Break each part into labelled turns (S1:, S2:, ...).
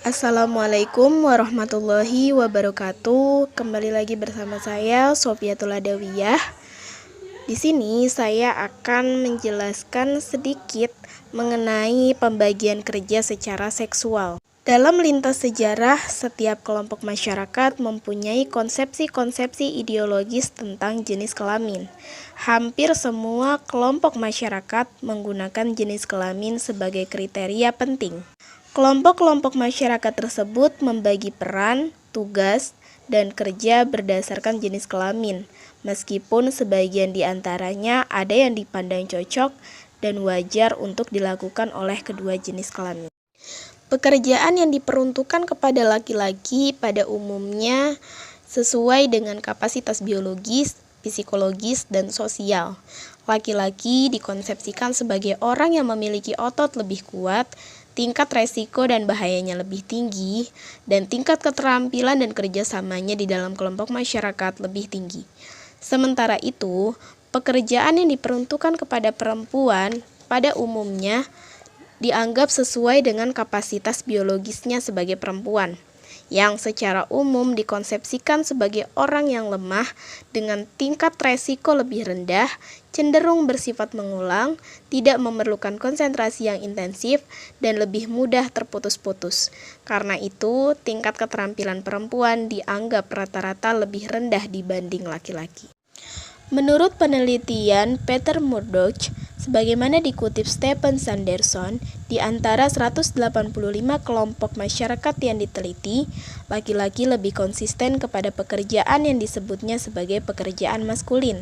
S1: Assalamualaikum warahmatullahi wabarakatuh. Kembali lagi bersama saya Sofiatul Adawiyah. Di sini saya akan menjelaskan sedikit mengenai pembagian kerja secara seksual. Dalam lintas sejarah, setiap kelompok masyarakat mempunyai konsepsi-konsepsi ideologis tentang jenis kelamin. Hampir semua kelompok masyarakat menggunakan jenis kelamin sebagai kriteria penting. Kelompok-kelompok masyarakat tersebut membagi peran, tugas, dan kerja berdasarkan jenis kelamin, meskipun sebagian di antaranya ada yang dipandang cocok dan wajar untuk dilakukan oleh kedua jenis kelamin. Pekerjaan yang diperuntukkan kepada laki-laki pada umumnya sesuai dengan kapasitas biologis, psikologis, dan sosial. Laki-laki dikonsepsikan sebagai orang yang memiliki otot lebih kuat, tingkat resiko dan bahayanya lebih tinggi, dan tingkat keterampilan dan kerjasamanya di dalam kelompok masyarakat lebih tinggi. Sementara itu, pekerjaan yang diperuntukkan kepada perempuan pada umumnya dianggap sesuai dengan kapasitas biologisnya sebagai perempuan, yang secara umum dikonsepsikan sebagai orang yang lemah dengan tingkat resiko lebih rendah, cenderung bersifat mengulang, tidak memerlukan konsentrasi yang intensif, dan lebih mudah terputus-putus. Karena itu, tingkat keterampilan perempuan dianggap rata-rata lebih rendah dibanding laki-laki. Menurut penelitian Peter Murdoch, sebagaimana dikutip Stephen Sanderson, di antara 185 kelompok masyarakat yang diteliti, laki-laki lebih konsisten kepada pekerjaan yang disebutnya sebagai pekerjaan maskulin,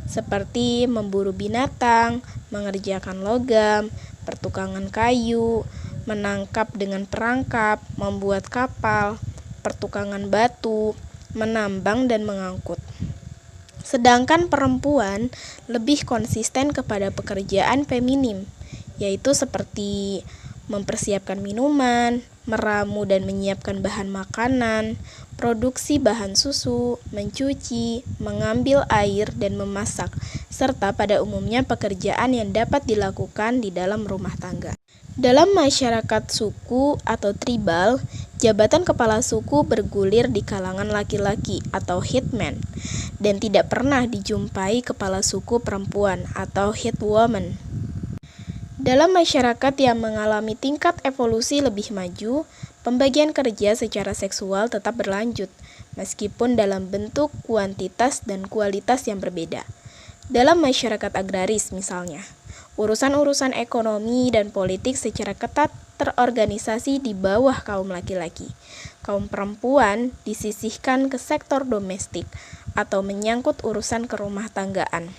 S1: seperti memburu binatang, mengerjakan logam, pertukangan kayu, menangkap dengan perangkap, membuat kapal, pertukangan batu, menambang, dan mengangkut. Sedangkan perempuan lebih konsisten kepada pekerjaan feminim, yaitu seperti mempersiapkan minuman, meramu dan menyiapkan bahan makanan, produksi bahan susu, mencuci, mengambil air, dan memasak, serta pada umumnya pekerjaan yang dapat dilakukan di dalam rumah tangga. Dalam masyarakat suku atau tribal, jabatan kepala suku bergulir di kalangan laki-laki atau hitman, dan tidak pernah dijumpai kepala suku perempuan atau hitwoman. Dalam masyarakat yang mengalami tingkat evolusi lebih maju, pembagian kerja secara seksual tetap berlanjut, meskipun dalam bentuk kuantitas dan kualitas yang berbeda. Dalam masyarakat agraris misalnya, urusan-urusan ekonomi dan politik secara ketat terorganisasi di bawah kaum laki-laki. Kaum perempuan disisihkan ke sektor domestik atau menyangkut urusan kerumah tanggaan.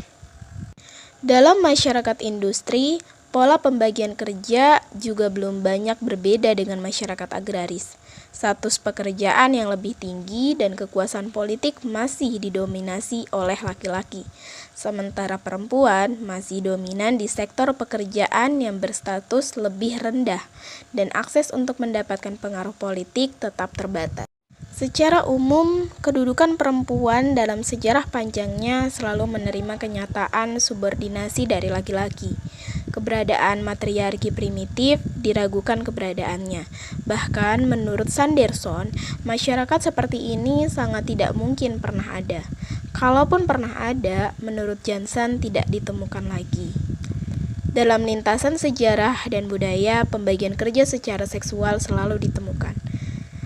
S1: Dalam masyarakat industri, pola pembagian kerja juga belum banyak berbeda dengan masyarakat agraris. Status pekerjaan yang lebih tinggi dan kekuasaan politik masih didominasi oleh laki-laki, sementara perempuan masih dominan di sektor pekerjaan yang berstatus lebih rendah dan akses untuk mendapatkan pengaruh politik tetap terbatas. Secara umum, kedudukan perempuan dalam sejarah panjangnya selalu menerima kenyataan subordinasi dari laki-laki. Keberadaan matriarki primitif diragukan keberadaannya. Bahkan menurut Sanderson, masyarakat seperti ini sangat tidak mungkin pernah ada. Kalaupun pernah ada, menurut Johnson tidak ditemukan lagi. Dalam lintasan sejarah dan budaya, pembagian kerja secara seksual selalu ditemukan.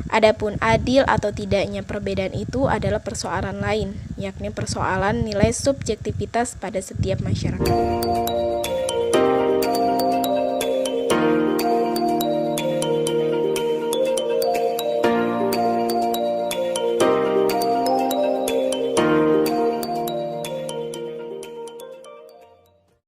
S1: Adapun adil atau tidaknya perbedaan itu adalah persoalan lain, yakni persoalan nilai subjektivitas pada setiap masyarakat.